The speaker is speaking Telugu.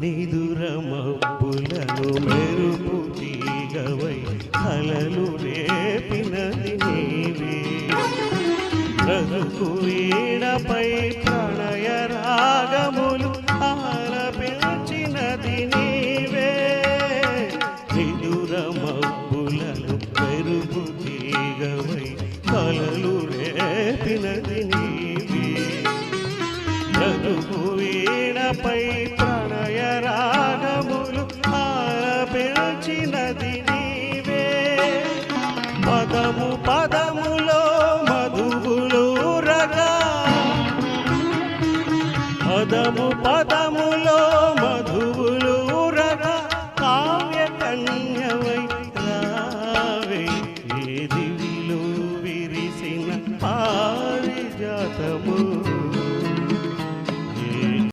నిదుర మబ్బులను మెరుపు తీగవై కలలు రేపినది నీవే. బ్రతుకు వీణపై ప్రణయ రాగములు ఆలపించినది నీవే. నిదుర మబ్బులను మెరుపు తీగవై కలలు రేపినది నీవే. బ్రతుకు వీణపై ప్రణయ రాగములు ఆలపించినది నీవే. పదము పదములో మధువులు రగా, పదము పదములో